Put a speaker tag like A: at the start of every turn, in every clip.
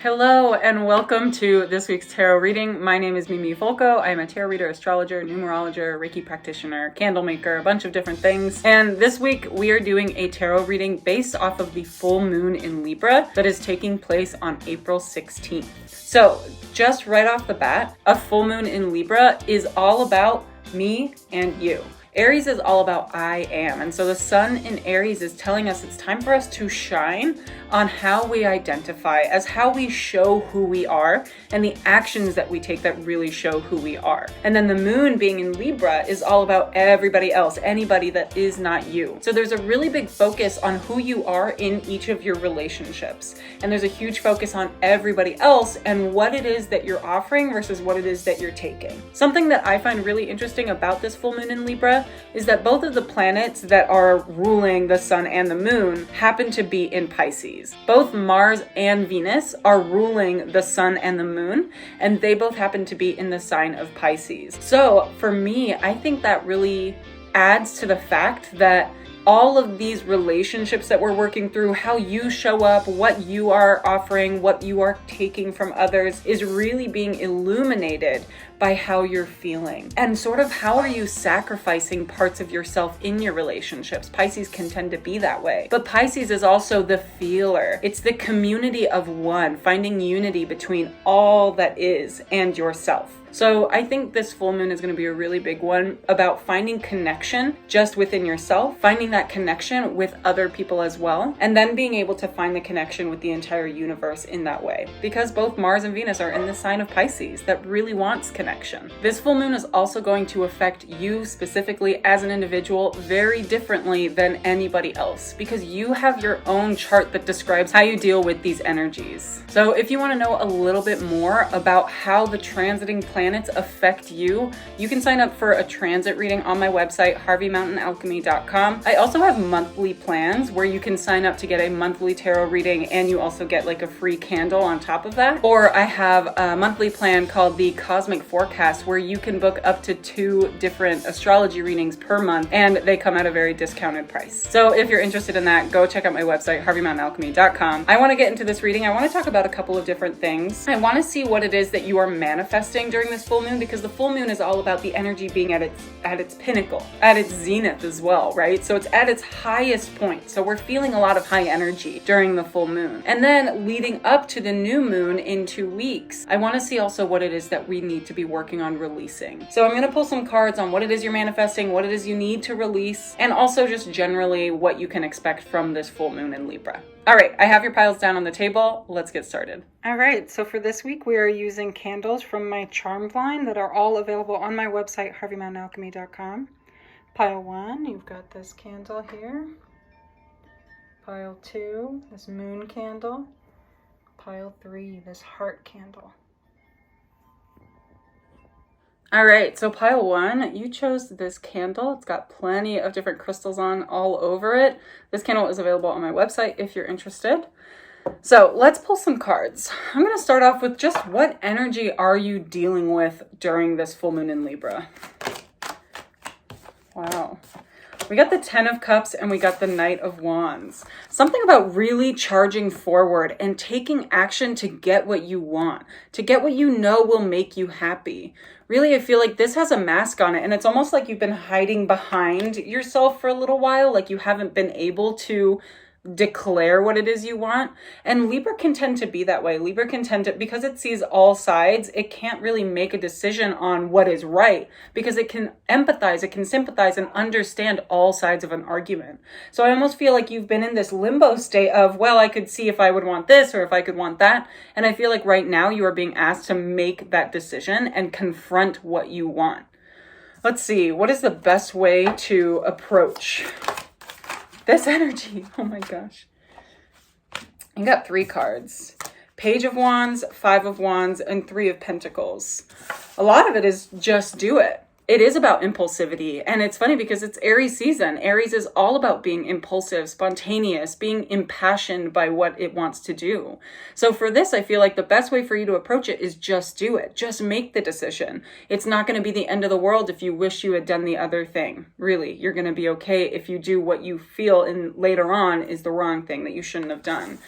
A: Hello and welcome to this week's tarot reading. My name is Mimí Folco. I am a tarot reader, astrologer, numerologer, Reiki practitioner, candle maker, a bunch of different things. And this week we are doing a tarot reading based off of the full moon in Libra that is taking place on April 16th. So just right off the bat, a full moon in Libra is all about me and you. Aries is all about I am. And so the sun in Aries is telling us it's time for us to shine on how we identify, as how we show who we are and the actions that we take that really show who we are. And then the moon being in Libra is all about everybody else, anybody that is not you. So there's a really big focus on who you are in each of your relationships. And there's a huge focus on everybody else and what it is that you're offering versus what it is that you're taking. Something that I find really interesting about this full moon in Libra is that both of the planets that are ruling the sun and the moon happen to be in Pisces. Both Mars and Venus are ruling the sun and the moon, and they both happen to be in the sign of Pisces. So for me, I think that really adds to the fact that all of these relationships that we're working through, how you show up, what you are offering, what you are taking from others is really being illuminated by how you're feeling. And sort of how are you sacrificing parts of yourself in your relationships? Pisces can tend to be that way. But Pisces is also the feeler. It's the community of one, finding unity between all that is and yourself. So I think this full moon is going to be a really big one about finding connection just within yourself, finding that connection with other people as well, and then being able to find the connection with the entire universe in that way. Because both Mars and Venus are in the sign of Pisces that really wants connection. This full moon is also going to affect you specifically as an individual very differently than anybody else, because you have your own chart that describes how you deal with these energies. So if you want to know a little bit more about how the transiting planets affect you, you can sign up for a transit reading on my website, harveymountainalchemy.com. I also have monthly plans where you can sign up to get a monthly tarot reading and you also get like a free candle on top of that. Or I have a monthly plan called the Cosmic Forecast where you can book up to 2 different astrology readings per month and they come at a very discounted price. So if you're interested in that, go check out my website, harveymountainalchemy.com. I want to get into this reading. I want to talk about a couple of different things. I want to see what it is that you are manifesting during this full moon, because the full moon is all about the energy being at its pinnacle, at its zenith as well, right? So it's at its highest point. So we're feeling a lot of high energy during the full moon. And then leading up to the new moon in 2 weeks, I want to see also what it is that we need to be working on releasing. So I'm going to pull some cards on what it is you're manifesting, what it is you need to release, and also just generally what you can expect from this full moon in Libra. All right, I have your piles down on the table. Let's get started. All right, so for this week, we are using candles from my charmed line that are all available on my website, harveymountainalchemy.com. Pile 1, you've got this candle here. Pile 2, this moon candle. Pile 3, this heart candle. All right, so pile 1, you chose this candle. It's got plenty of different crystals on all over it. This candle is available on my website if you're interested. So let's pull some cards. I'm going to start off with just what energy are you dealing with during this full moon in Libra? Wow. We got the 10 of Cups and we got the Knight of Wands. Something about really charging forward and taking action to get what you want, to get what you know will make you happy. Really, I feel like this has a mask on it and it's almost like you've been hiding behind yourself for a little while, like you haven't been able to declare what it is you want. And Libra can tend to be that way. Libra can tend to, because it sees all sides, it can't really make a decision on what is right because it can empathize, it can sympathize and understand all sides of an argument. So I almost feel like you've been in this limbo state of, well, I could see if I would want this or if I could want that. And I feel like right now you are being asked to make that decision and confront what you want. Let's see, what is the best way to approach this energy? Oh my gosh. You got 3 cards. Page of Wands, 5 of Wands, and 3 of Pentacles. A lot of it is just do it. It is about impulsivity. And it's funny because it's Aries season. Aries is all about being impulsive, spontaneous, being impassioned by what it wants to do. So for this, I feel like the best way for you to approach it is just do it. Just make the decision. It's not going to be the end of the world if you wish you had done the other thing. Really, you're going to be okay if you do what you feel in later on is the wrong thing that you shouldn't have done.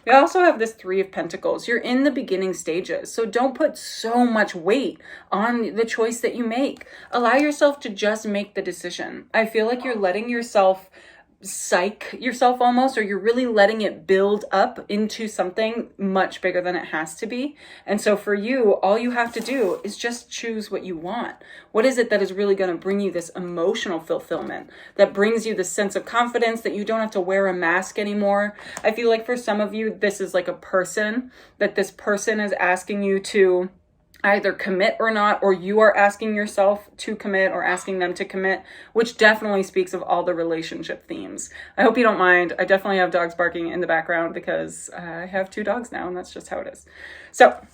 A: We also have this Three of Pentacles. You're in the beginning stages, so don't put so much weight on the choice that you make. Allow yourself to just make the decision. I feel like you're letting yourself psych yourself almost, or you're really letting it build up into something much bigger than it has to be. And so for you, all you have to do is just choose what you want. What is it that is really going to bring you this emotional fulfillment, that brings you this sense of confidence, that you don't have to wear a mask anymore? I feel like for some of you, this is like a person, that this person is asking you to either commit or not, or you are asking yourself to commit or asking them to commit, which definitely speaks of all the relationship themes. I hope you don't mind. I definitely have dogs barking in the background because I have 2 dogs now, and that's just how it is. So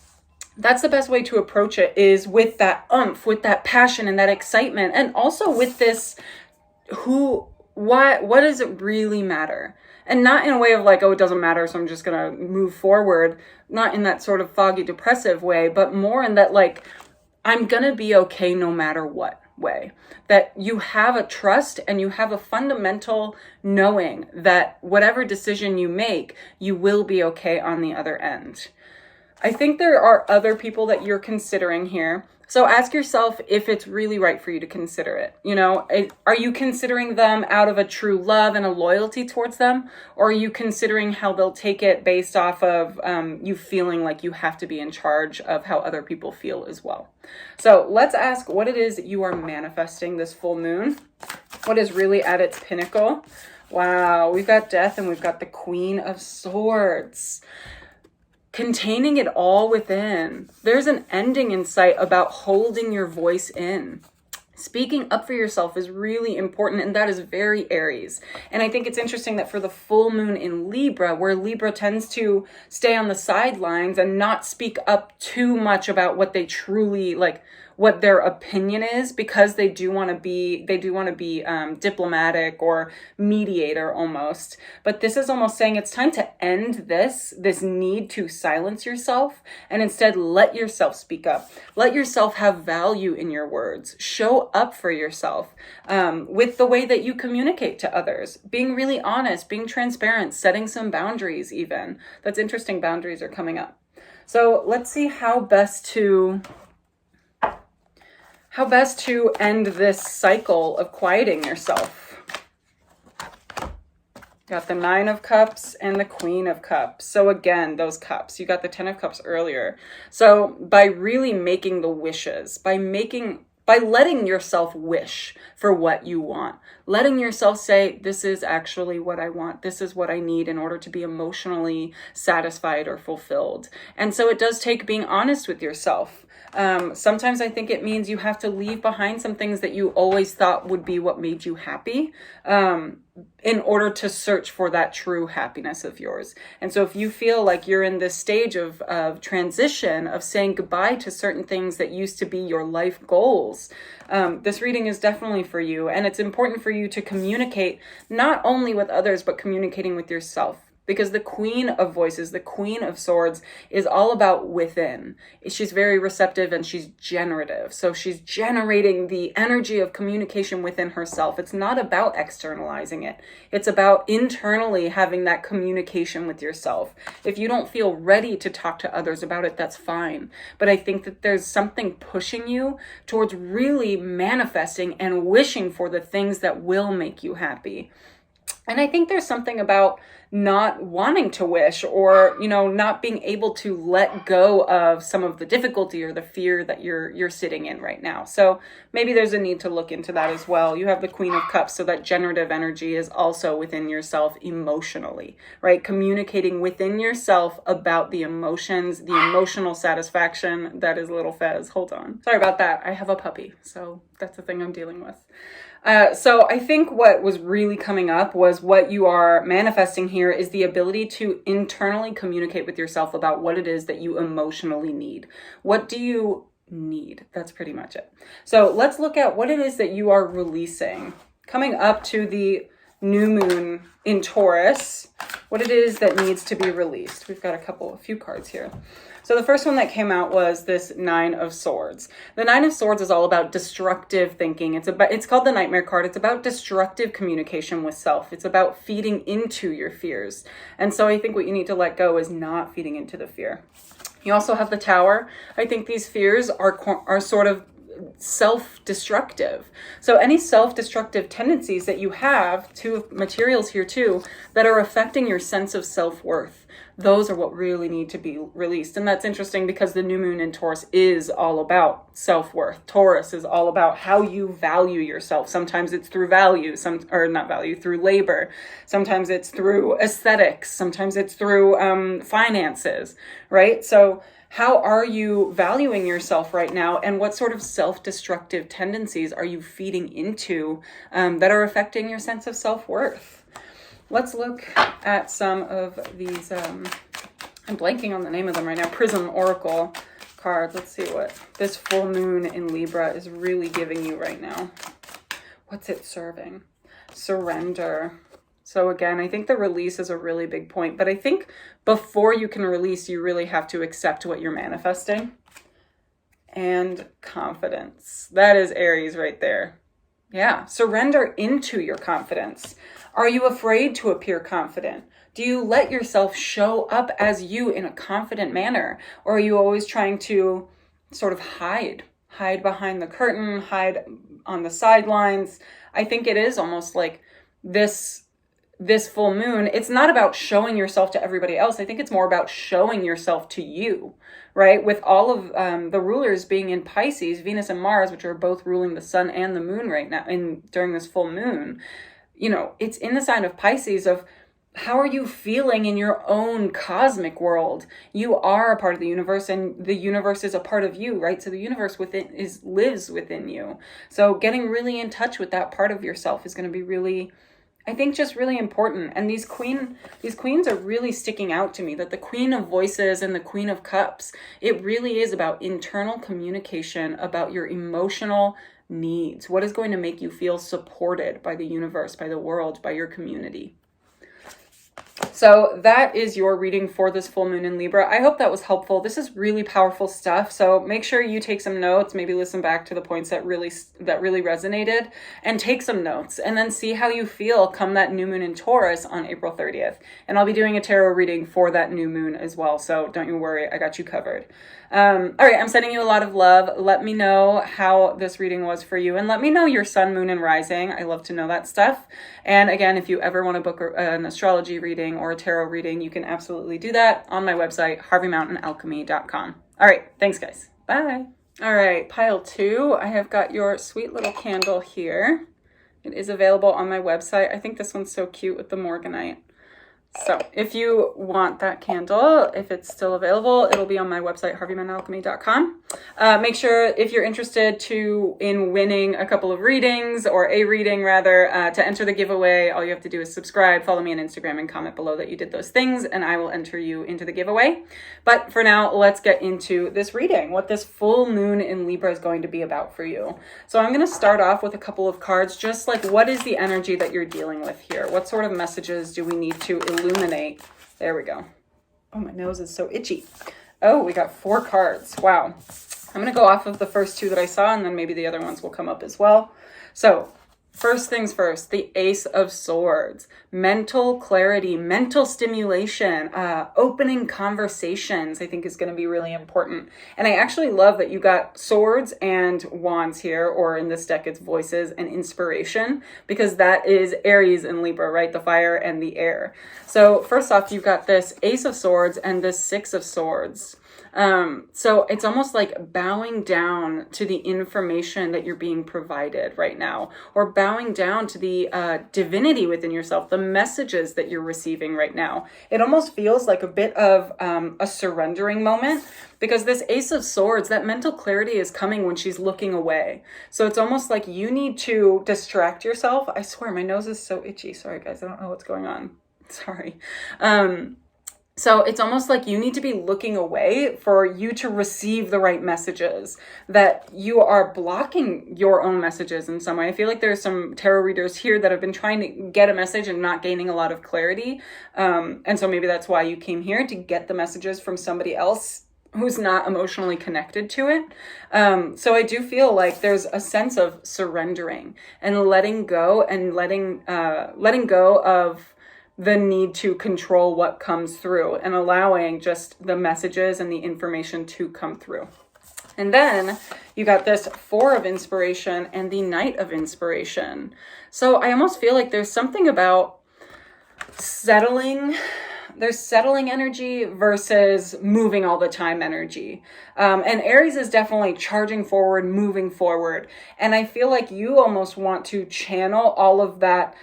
A: that's the best way to approach it, is with that oomph, with that passion and that excitement, and also with this what does it really matter? And not in a way of like, oh, it doesn't matter, so I'm just going to move forward. Not in that sort of foggy, depressive way, but more in that, like, I'm going to be okay no matter what way. That you have a trust and you have a fundamental knowing that whatever decision you make, you will be okay on the other end. I think there are other people that you're considering here. So ask yourself if it's really right for you to consider it. You know, are you considering them out of a true love and a loyalty towards them? Or are you considering how they'll take it based off of you feeling like you have to be in charge of how other people feel as well? So let's ask what it is that you are manifesting this full moon. What is really at its pinnacle? Wow, we've got Death and we've got the Queen of Swords. Containing it all within. There's an ending in sight about holding your voice in. Speaking up for yourself is really important, and that is very Aries. And I think it's interesting that for the full moon in Libra, where Libra tends to stay on the sidelines and not speak up too much about what they truly like, what their opinion is, because they do want to be diplomatic or mediator almost. But this is almost saying it's time to end this need to silence yourself, and instead let yourself speak up. Let yourself have value in your words. Show up for yourself with the way that you communicate to others. Being really honest, being transparent, setting some boundaries even. That's interesting, boundaries are coming up. So let's see how best to end this cycle of quieting yourself. Got the Nine of Cups and the Queen of Cups. So again, those cups, you got the 10 of Cups earlier. So by really making the wishes, by letting yourself wish for what you want, letting yourself say, this is actually what I want. This is what I need in order to be emotionally satisfied or fulfilled. And so it does take being honest with yourself. Sometimes I think it means you have to leave behind some things that you always thought would be what made you happy, in order to search for that true happiness of yours. And so if you feel like you're in this stage of transition, of saying goodbye to certain things that used to be your life goals, this reading is definitely for you. And it's important for you to communicate not only with others, but communicating with yourself. Because the Queen of Voices, the Queen of Swords, is all about within. She's very receptive and she's generative. So she's generating the energy of communication within herself. It's not about externalizing it. It's about internally having that communication with yourself. If you don't feel ready to talk to others about it, that's fine. But I think that there's something pushing you towards really manifesting and wishing for the things that will make you happy. And I think there's something about not wanting to wish, or, you know, not being able to let go of some of the difficulty or the fear that you're sitting in right now. So maybe there's a need to look into that as well. You have the Queen of Cups, so that generative energy is also within yourself emotionally, right? Communicating within yourself about the emotions, the emotional satisfaction. That is little Fez. Hold on. Sorry about that. I have a puppy, so that's the thing I'm dealing with. So I think what was really coming up was what you are manifesting here is the ability to internally communicate with yourself about what it is that you emotionally need. What do you need? That's pretty much it. So let's look at what it is that you are releasing. Coming up to the new moon in Taurus, what it is that needs to be released. We've got a few cards here. So the first one that came out was this Nine of Swords. The Nine of Swords is all about destructive thinking. It's called the Nightmare card. It's about destructive communication with self. It's about feeding into your fears. And so I think what you need to let go is not feeding into the fear. You also have the Tower. I think these fears are sort of self-destructive. So any self-destructive tendencies that you have, two materials here too, that are affecting your sense of self-worth, those are what really need to be released. And that's interesting because the new moon in Taurus is all about self-worth. Taurus is all about how you value yourself. Sometimes it's through value, through labor. Sometimes it's through aesthetics. Sometimes it's through finances, right? So how are you valuing yourself right now? And what sort of self-destructive tendencies are you feeding into that are affecting your sense of self-worth? Let's look at some of these, I'm blanking on the name of them right now, Prism Oracle cards. Let's see what this full moon in Libra is really giving you right now. What's it serving? Surrender. So again, I think the release is a really big point, but I think before you can release, you really have to accept what you're manifesting. And confidence. That is Aries right there. Yeah, surrender into your confidence. Are you afraid to appear confident? Do you let yourself show up as you in a confident manner? Or are you always trying to sort of hide behind the curtain, hide on the sidelines? I think it is almost like this full moon. It's not about showing yourself to everybody else. I think it's more about showing yourself to you, right? With all of the rulers being in Pisces, Venus and Mars, which are both ruling the sun and the moon right now during this full moon. You know, it's in the sign of Pisces of how are you feeling in your own cosmic world? You are a part of the universe and the universe is a part of you, right? So the universe lives within you. So getting really in touch with that part of yourself is going to be really, I think, just really important. And these queens are really sticking out to me, that the Queen of Voices and the Queen of Cups, it really is about internal communication, about your emotional needs. What is going to make you feel supported by the universe, by the world, by your community? So that is your reading for this full moon in Libra. I hope that was helpful. This is really powerful stuff. So make sure you take some notes, maybe listen back to the points that really resonated, and take some notes, and then see how you feel come that new moon in Taurus on April 30th. And I'll be doing a tarot reading for that new moon as well. So don't you worry, I got you covered. All right, I'm sending you a lot of love. Let me know how this reading was for you, and let me know your sun, moon, and rising. I love to know that stuff. And again, if you ever want to book an astrology reading or a tarot reading, you can absolutely do that on my website, harveymountainalchemy.com. All right, thanks guys. Bye. All right, pile 2. I have got your sweet little candle here. It is available on my website. I think this one's so cute with the Morganite. So if you want that candle, if it's still available, it'll be on my website, harveymountainalchemy.com. Make sure, if you're interested in winning a couple of readings, or a reading rather, to enter the giveaway, all you have to do is subscribe, follow me on Instagram, and comment below that you did those things, and I will enter you into the giveaway. But for now, let's get into this reading, what this full moon in Libra is going to be about for you. So I'm going to start off with a couple of cards, just like what is the energy that you're dealing with here? What sort of messages do we need to illuminate? There we go. Oh, my nose is so itchy. Oh, we got 4 cards. Wow. I'm going to go off of the first 2 that I saw, and then maybe the other ones will come up as well. So first things first, the Ace of Swords, mental clarity, mental stimulation, opening conversations, I think is going to be really important. And I actually love that you got swords and wands here, or in this deck, it's voices and inspiration, because that is Aries and Libra, right? The fire and the air. So first off, you've got this Ace of Swords and this 6 of Swords. So it's almost like bowing down to the information that you're being provided right now, or bowing down to the divinity within yourself, the messages that you're receiving right now. It almost feels like a bit of a surrendering moment, because this Ace of Swords, that mental clarity is coming when she's looking away. So it's almost like you need to distract yourself. I swear my nose is so itchy. Sorry guys, I don't know what's going on. Sorry. So it's almost like you need to be looking away for you to receive the right messages, that you are blocking your own messages in some way. I feel like there's some tarot readers here that have been trying to get a message and not gaining a lot of clarity. And so maybe that's why you came here, to get the messages from somebody else who's not emotionally connected to it. So I do feel like there's a sense of surrendering and letting go, and letting go of the need to control what comes through, and allowing just the messages and the information to come through. And then you got this Four of Inspiration and the Knight of Inspiration. So I almost feel like there's something about settling. There's settling energy versus moving all the time energy. And Aries is definitely charging forward, moving forward. And I feel like you almost want to channel all of that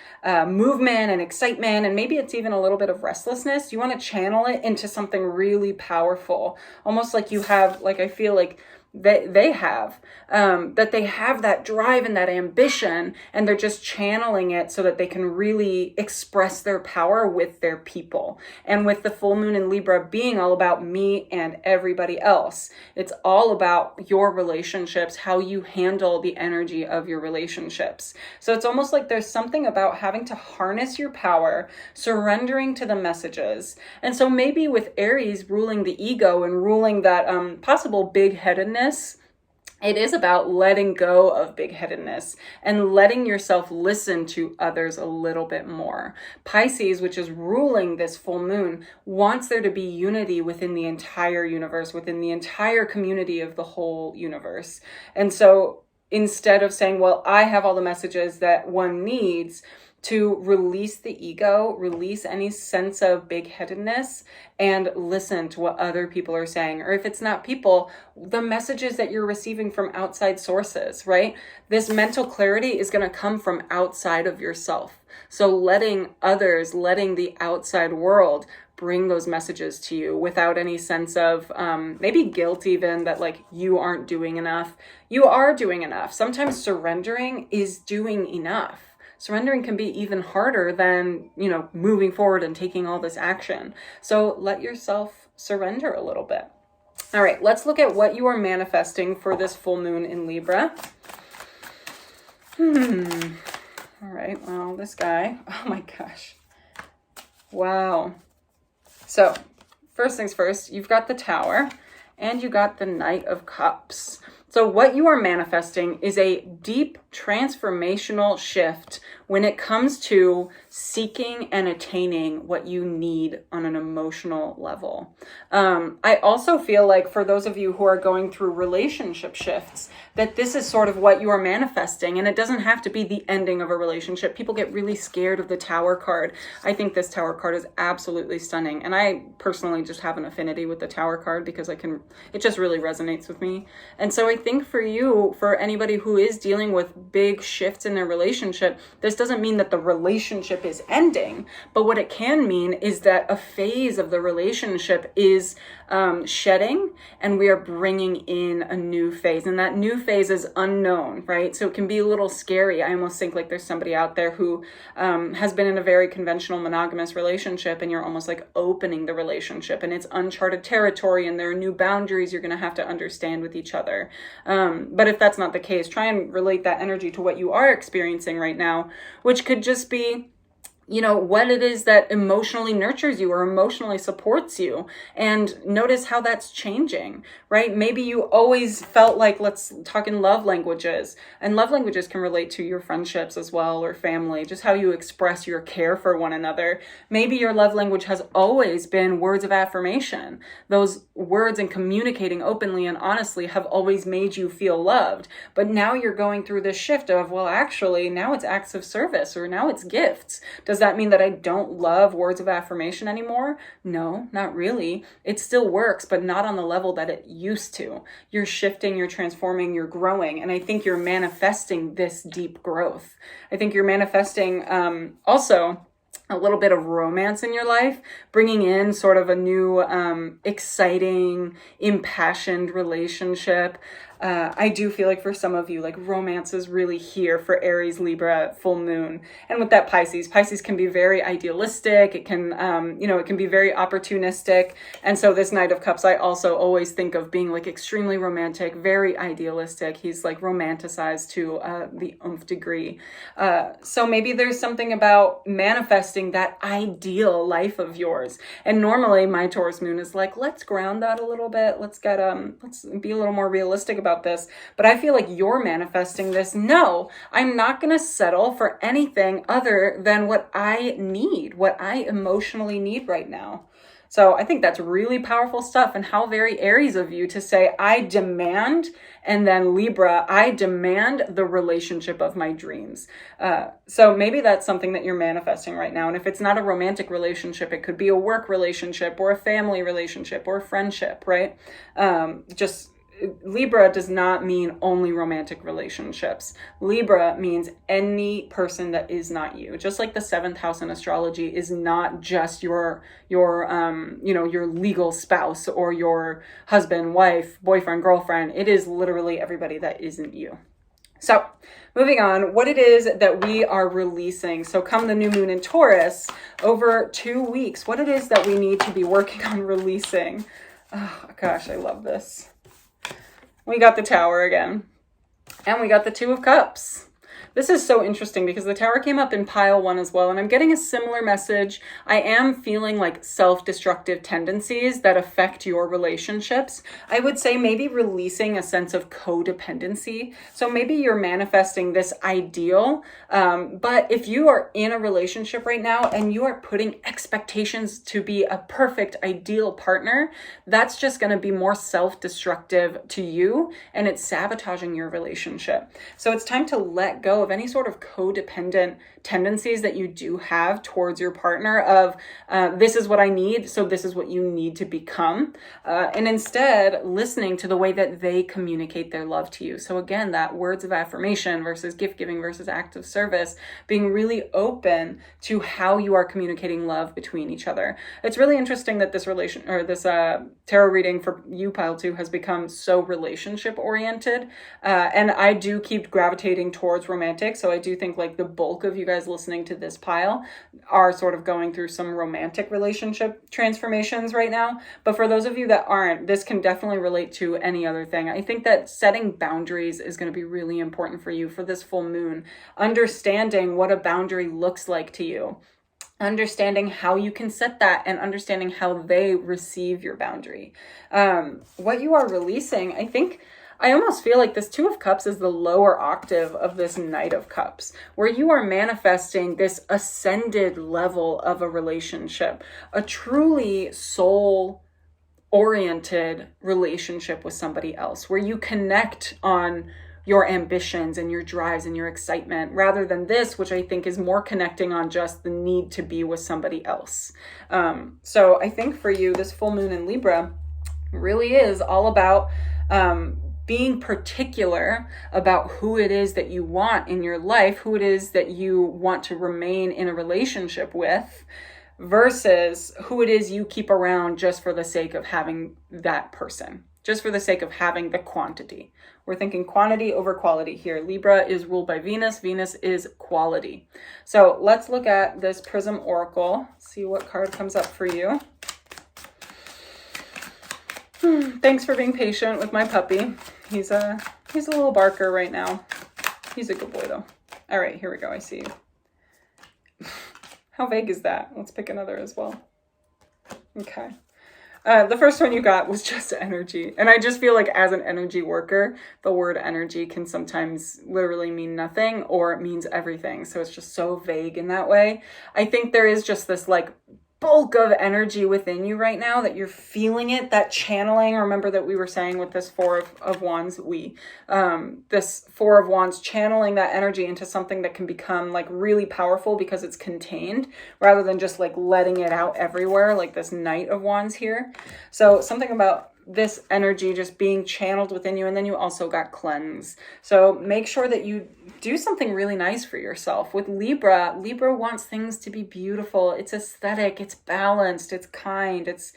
A: movement and excitement, and maybe it's even a little bit of restlessness. You want to channel it into something really powerful. Almost like you have, like, I feel like they have that drive and that ambition, and they're just channeling it so that they can really express their power with their people. And with the full moon in Libra being all about me and everybody else, it's all about your relationships, how you handle the energy of your relationships. So it's almost like there's something about having to harness your power, surrendering to the messages. And so maybe with Aries ruling the ego and ruling that possible big-headedness, it is about letting go of big-headedness and letting yourself listen to others a little bit more. Pisces, which is ruling this full moon, wants there to be unity within the entire universe, within the entire community of the whole universe. And so instead of saying, well, I have all the messages that one needs, to release the ego, release any sense of big-headedness, and listen to what other people are saying. Or if it's not people, the messages that you're receiving from outside sources, right? This mental clarity is going to come from outside of yourself. So letting others, letting the outside world bring those messages to you without any sense of maybe guilt even, that like you aren't doing enough. You are doing enough. Sometimes surrendering is doing enough. Surrendering can be even harder than, moving forward and taking all this action. So let yourself surrender a little bit. All right, let's look at what you are manifesting for this full moon in Libra. All right, well, this guy, oh my gosh. Wow. So first things first, you've got the Tower and you got the Knight of Cups. So what you are manifesting is a deep transformational shift when it comes to seeking and attaining what you need on an emotional level. I also feel like for those of you who are going through relationship shifts, that this is sort of what you are manifesting, and it doesn't have to be the ending of a relationship. People get really scared of the Tower card. I think this Tower card is absolutely stunning, and I personally just have an affinity with the Tower card because it just really resonates with me. And so I think for you, for anybody who is dealing with big shifts in their relationship, this doesn't mean that the relationship is ending, but what it can mean is that a phase of the relationship is shedding, and we are bringing in a new phase, and that new phase is unknown, right? So it can be a little scary. I almost think like there's somebody out there who has been in a very conventional monogamous relationship, and you're almost like opening the relationship, and it's uncharted territory, and there are new boundaries you're going to have to understand with each other. But if that's not the case, try and relate that energy to what you are experiencing right now, which could just be, what it is that emotionally nurtures you or emotionally supports you, and notice how that's changing, right? Maybe you always felt like, let's talk in love languages, and love languages can relate to your friendships as well, or family, just how you express your care for one another. Maybe your love language has always been words of affirmation. Those words and communicating openly and honestly have always made you feel loved, but now you're going through this shift of, well, actually, now it's acts of service, or now it's gifts. Does that mean that I don't love words of affirmation anymore? No, not really. It still works, but not on the level that it used to. You're shifting, you're transforming, you're growing. And I think you're manifesting this deep growth. I think you're manifesting also a little bit of romance in your life, bringing in sort of a new, exciting, impassioned relationship. I do feel like for some of you, like romance is really here for Aries, Libra, full moon. And with that Pisces can be very idealistic. It can, it can be very opportunistic. And so this Knight of Cups, I also always think of being like extremely romantic, very idealistic. He's like romanticized to the nth degree. So maybe there's something about manifesting that ideal life of yours. And normally my Taurus moon is like, let's ground that a little bit. Let's be a little more realistic about this. But I feel like you're manifesting this. No, I'm not going to settle for anything other than what I need, what I emotionally need right now. So I think that's really powerful stuff, and how very Aries of you to say, I demand, and then Libra, I demand the relationship of my dreams. So maybe that's something that you're manifesting right now. And if it's not a romantic relationship, it could be a work relationship or a family relationship or a friendship, right? Libra does not mean only romantic relationships. Libra means any person that is not you. Just like the 7th house in astrology is not just your legal spouse or your husband, wife, boyfriend, girlfriend. It is literally everybody that isn't you. So moving on, what it is that we are releasing. So come the new moon in Taurus, over 2 weeks, what it is that we need to be working on releasing. Oh gosh, I love this. We got the Tower again, and we got the 2 of Cups. This is so interesting because the Tower came up in pile 1 as well, and I'm getting a similar message. I am feeling like self-destructive tendencies that affect your relationships. I would say maybe releasing a sense of codependency. So maybe you're manifesting this ideal, but if you are in a relationship right now and you are putting expectations to be a perfect, ideal partner, that's just going to be more self-destructive to you, and it's sabotaging your relationship. So it's time to let go of any sort of codependent tendencies that you do have towards your partner of this is what I need, so this is what you need to become, and instead listening to the way that they communicate their love to you. So again, that words of affirmation versus gift giving versus acts of service, being really open to how you are communicating love between each other. It's really interesting that this tarot reading for you, pile 2, has become so relationship oriented, and I do keep gravitating towards romantic. So I do think like the bulk of you guys listening to this pile are sort of going through some romantic relationship transformations right now. But for those of you that aren't, this can definitely relate to any other thing. I think that setting boundaries is going to be really important for you for this full moon. Understanding what a boundary looks like to you. Understanding how you can set that and understanding how they receive your boundary. What you are releasing, I almost feel like this 2 of Cups is the lower octave of this Knight of Cups, where you are manifesting this ascended level of a relationship, a truly soul-oriented relationship with somebody else, where you connect on your ambitions and your drives and your excitement, rather than this, which I think is more connecting on just the need to be with somebody else. So I think for you, this full moon in Libra really is all about being particular about who it is that you want in your life, who it is that you want to remain in a relationship with, versus who it is you keep around just for the sake of having that person, just for the sake of having the quantity. We're thinking quantity over quality here. Libra is ruled by Venus. Venus is quality. So let's look at this Prism Oracle, see what card comes up for you. Thanks for being patient with my puppy. He's a little barker right now. He's a good boy though. All right, here we go. I see you. How vague is that? Let's pick another as well. Okay. The first one you got was just energy. And I just feel like as an energy worker, the word energy can sometimes literally mean nothing or it means everything. So it's just so vague in that way. I think there is just this like bulk of energy within you right now that you're feeling it, that channeling. Remember that we were saying with this Four of Wands, this Four of Wands channeling that energy into something that can become like really powerful because it's contained rather than just like letting it out everywhere, like this Knight of Wands here. So something about this energy just being channeled within you, and then you also got cleanse. So make sure that you do something really nice for yourself. With Libra wants things to be beautiful. It's aesthetic, it's balanced, it's kind, it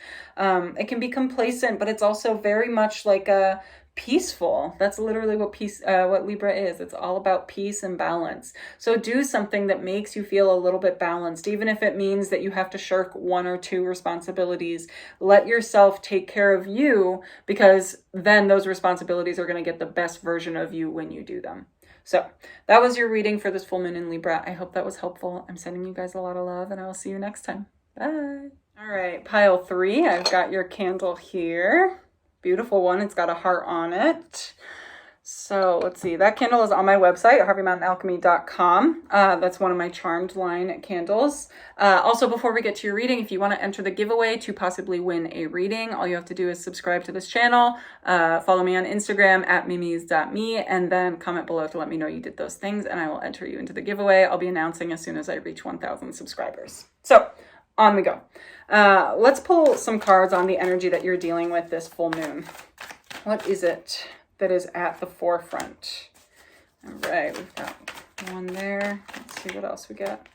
A: can be complacent, but it's also very much like a peaceful. That's literally what Libra is. It's all about peace and balance. So do something that makes you feel a little bit balanced, even if it means that you have to shirk one or two responsibilities. Let yourself take care of you, because then those responsibilities are going to get the best version of you when you do them. So that was your reading for this full moon in Libra. I hope that was helpful. I'm sending you guys a lot of love, and I will see you next time. Bye. All right, pile 3. I've got your candle here. Beautiful one. It's got a heart on it. So let's see. That candle is on my website, harveymountainalchemy.com. That's one of my charmed line candles. Also, before we get to your reading, if you want to enter the giveaway to possibly win a reading, all you have to do is subscribe to this channel, follow me on Instagram at mimis.me, and then comment below to let me know you did those things, and I will enter you into the giveaway. I'll be announcing as soon as I reach 1,000 subscribers. So on we go. Let's pull some cards on the energy that you're dealing with this full moon. What is it that is at the forefront? All right, we've got one there. Let's see what else we got.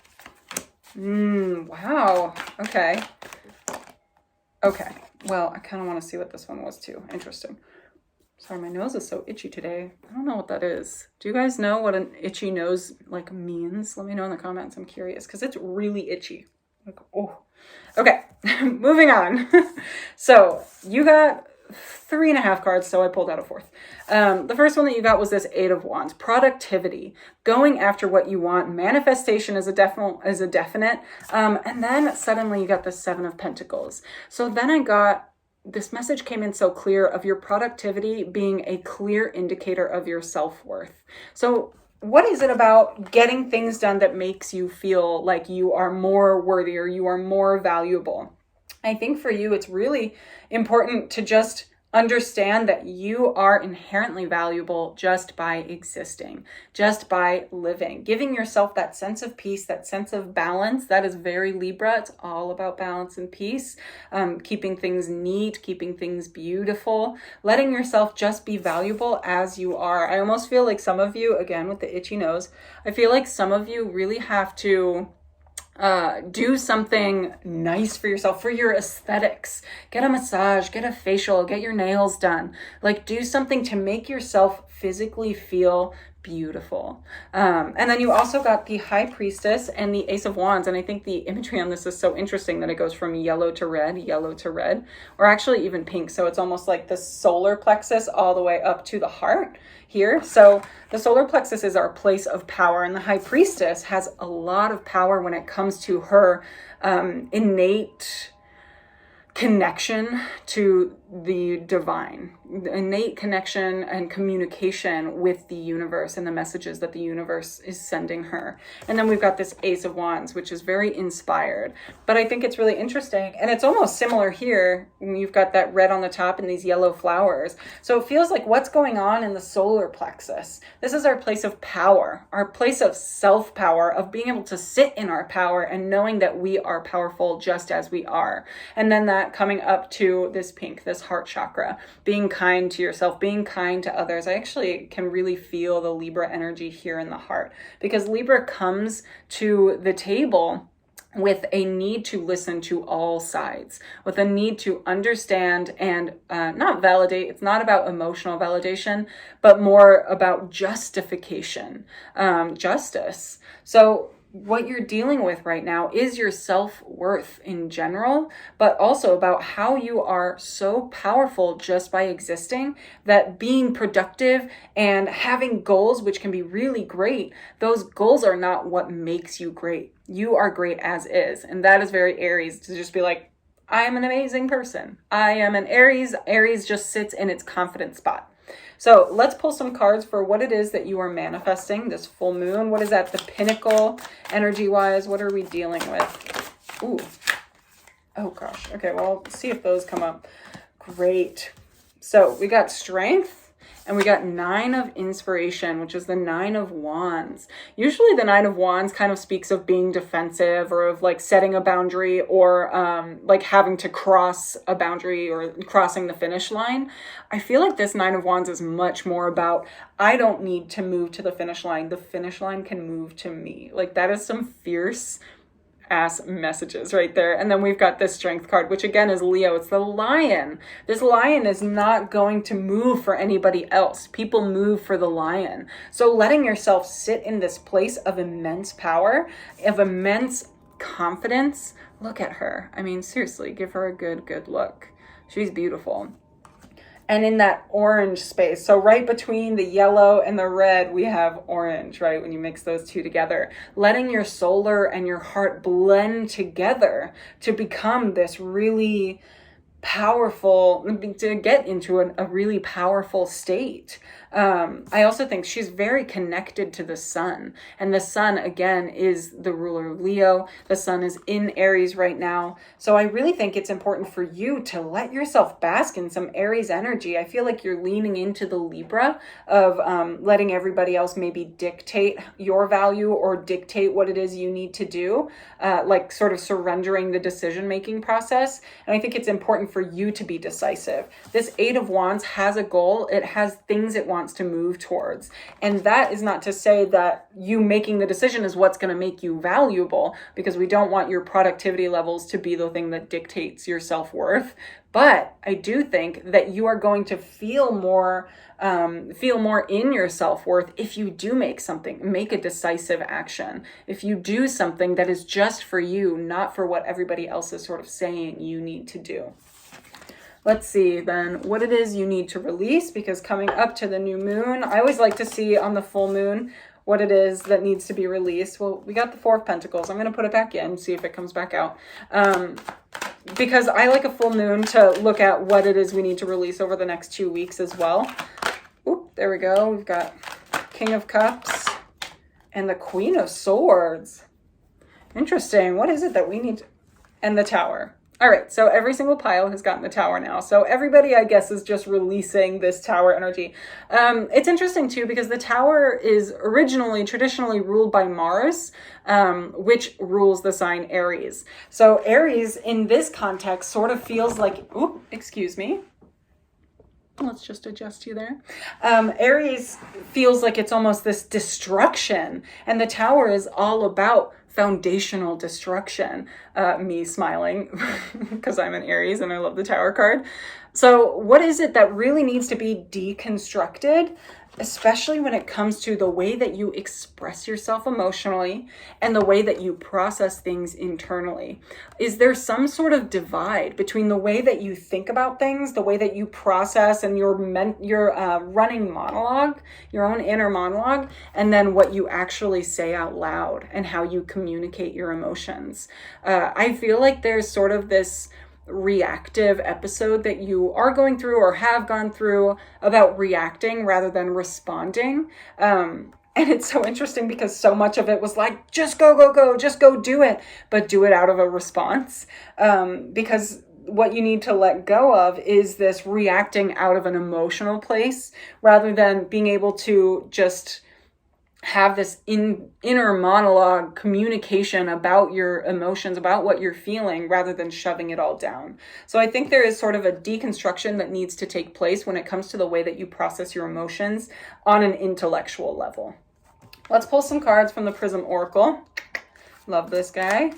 A: Wow. Okay. Okay. Well, I kind of want to see what this one was too. Interesting. Sorry, my nose is so itchy today. I don't know what that is. Do you guys know what an itchy nose like means? Let me know in the comments. I'm curious, because it's really itchy. Like, oh. Okay, moving on. So you got 3.5 cards, so I pulled out a 4th. The first one that you got was this 8 of Wands, productivity, going after what you want. Manifestation is a definite. And then suddenly you got the 7 of Pentacles. So then I got this message came in so clear of your productivity being a clear indicator of your self-worth. So what is it about getting things done that makes you feel like you are more worthy or you are more valuable? I think for you, it's really important to just understand that you are inherently valuable just by existing, just by living, giving yourself that sense of peace, that sense of balance. That is very Libra. It's all about balance and peace, keeping things neat, keeping things beautiful, letting yourself just be valuable as you are. I almost feel like some of you, again, with the itchy nose, I feel like some of you really have to do something nice for yourself, for your aesthetics. Get a massage, get a facial, get your nails done. Like, do something to make yourself physically feel beautiful. And then you also got the High Priestess and the Ace of Wands. And I think the imagery on this is so interesting that it goes from yellow to red, or actually even pink. So it's almost like the solar plexus all the way up to the heart here. So the solar plexus is our place of power, and the High Priestess has a lot of power when it comes to her innate connection to the divine, the innate connection and communication with the universe and the messages that the universe is sending her. And then we've got this Ace of Wands, which is very inspired. But I think it's really interesting, and it's almost similar here. You've got that red on the top and these yellow flowers. So it feels like what's going on in the solar plexus. This is our place of power, our place of self-power, of being able to sit in our power and knowing that we are powerful just as we are. And then that coming up to this pink, this heart chakra, being kind to yourself, being kind to others. I actually can really feel the Libra energy here in the heart, because Libra comes to the table with a need to listen to all sides, with a need to understand and not validate. It's not about emotional validation, but more about justification, justice. So what you're dealing with right now is your self-worth in general, but also about how you are so powerful just by existing, that being productive and having goals, which can be really great, those goals are not what makes you great. You are great as is. And that is very Aries, to just be like, I am an amazing person. I am an Aries. Aries just sits in its confident spot. So let's pull some cards for what it is that you are manifesting this full moon. What is that? The pinnacle energy-wise. What are we dealing with? Ooh. Oh, gosh. Okay, well, let's see if those come up. Great. So we got strength. And we got 9 of Inspiration, which is the 9 of Wands. Usually the 9 of Wands kind of speaks of being defensive, or of like setting a boundary, or like having to cross a boundary or crossing the finish line. I feel like this 9 of Wands is much more about, I don't need to move to the finish line. The finish line can move to me. Like, that is some fierce ass messages right there. And then we've got this Strength card, which again is Leo. It's the lion. This lion is not going to move for anybody else. People move for the lion. So letting yourself sit in this place of immense power, of immense confidence. Look at her. I mean, seriously, give her a good look. She's beautiful. And in that orange space, so right between the yellow and the red, we have orange, right? When you mix those two together, letting your solar and your heart blend together to become this really powerful, to get into a really powerful state. I also think she's very connected to the sun, and the sun again is the ruler of Leo. The sun is in Aries right now. So I really think it's important for you to let yourself bask in some Aries energy. I feel like you're leaning into the Libra of letting everybody else maybe dictate your value or dictate what it is you need to do, like sort of surrendering the decision-making process. And I think it's important for you to be decisive. This Eight of Wands has a goal. It has things it wants to move towards. And that is not to say that you making the decision is what's going to make you valuable, because we don't want your productivity levels to be the thing that dictates your self-worth. But I do think that you are going to feel more in your self-worth if you do make a decisive action. If you do something that is just for you, not for what everybody else is sort of saying you need to do. Let's see then what it is you need to release, because coming up to the new moon, I always like to see on the full moon what it is that needs to be released. Well, we got the Four of Pentacles. I'm going to put it back in, see if it comes back out. Because I like a full moon to look at what it is we need to release over the next 2 weeks as well. Oop, there we go. We've got King of Cups and the Queen of Swords. Interesting. What is it that we need to... And the Tower. All right, so every single pile has gotten the Tower now. So everybody, I guess, is just releasing this Tower energy. It's interesting, too, because the Tower is traditionally ruled by Mars, which rules the sign Aries. So Aries, in this context, sort of feels like... Oop, excuse me. Let's just adjust you there. Aries feels like it's almost this destruction, and the Tower is all about foundational destruction. Me smiling because I'm an Aries and I love the Tower card. So what is it that really needs to be deconstructed, especially when it comes to the way that you express yourself emotionally and the way that you process things internally? Is there some sort of divide between the way that you think about things, the way that you process and your running monologue, your own inner monologue, and then what you actually say out loud and how you communicate your emotions? I feel like there's sort of this reactive episode that you are going through or have gone through about reacting rather than responding. And it's so interesting because so much of it was like, just go, just go do it, but do it out of a response. Because what you need to let go of is this reacting out of an emotional place rather than being able to just have this inner monologue communication about your emotions, about what you're feeling, rather than shoving it all down. So I think there is sort of a deconstruction that needs to take place when it comes to the way that you process your emotions on an intellectual level. Let's pull some cards from the Prism Oracle. Love this guy.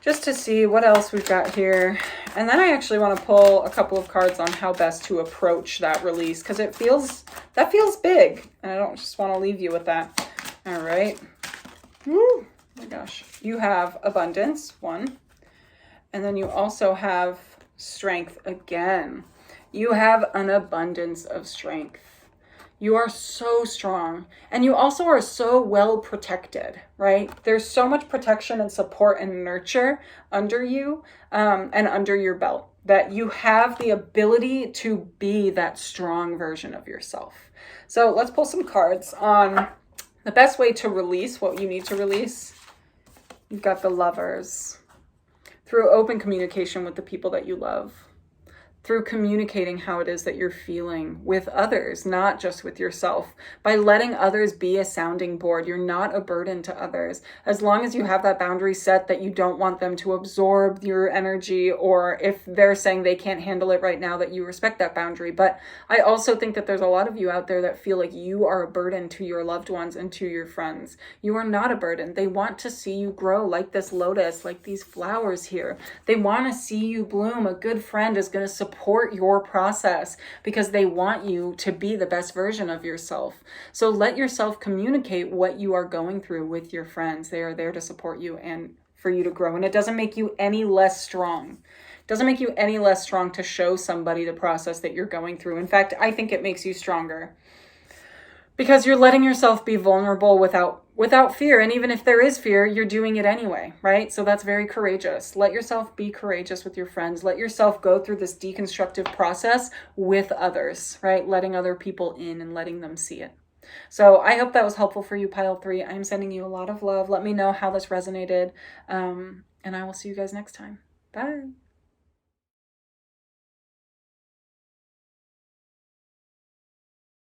A: Just to see what else we've got here. And then I actually want to pull a couple of cards on how best to approach that release, because that feels big. And I don't just want to leave you with that. All right. Woo. Oh my gosh. You have abundance, one. And then you also have strength again. You have an abundance of strength. You are so strong, and you also are so well protected, right? There's so much protection and support and nurture under you and under your belt that you have the ability to be that strong version of yourself. So let's pull some cards on the best way to release what you need to release. You've got the Lovers. Through open communication with the people that you love. through communicating how it is that you're feeling with others, not just with yourself. By letting others be a sounding board, you're not a burden to others. As long as you have that boundary set that you don't want them to absorb your energy, or if they're saying they can't handle it right now, that you respect that boundary. But I also think that there's a lot of you out there that feel like you are a burden to your loved ones and to your friends. You are not a burden. They want to see you grow like this lotus, like these flowers here. They want to see you bloom. A good friend is going to support your process because they want you to be the best version of yourself. So let yourself communicate what you are going through with your friends. They are there to support you and for you to grow. And it doesn't make you any less strong. It doesn't make you any less strong to show somebody the process that you're going through. In fact, I think it makes you stronger because you're letting yourself be vulnerable without fear. And even if there is fear, you're doing it anyway, right? So that's very courageous. Let yourself be courageous with your friends. Let yourself go through this deconstructive process with others, right? Letting other people in and letting them see it. So I hope that was helpful for you, Pile 3. I'm sending you a lot of love. Let me know how this resonated. And I will see you guys next time. Bye.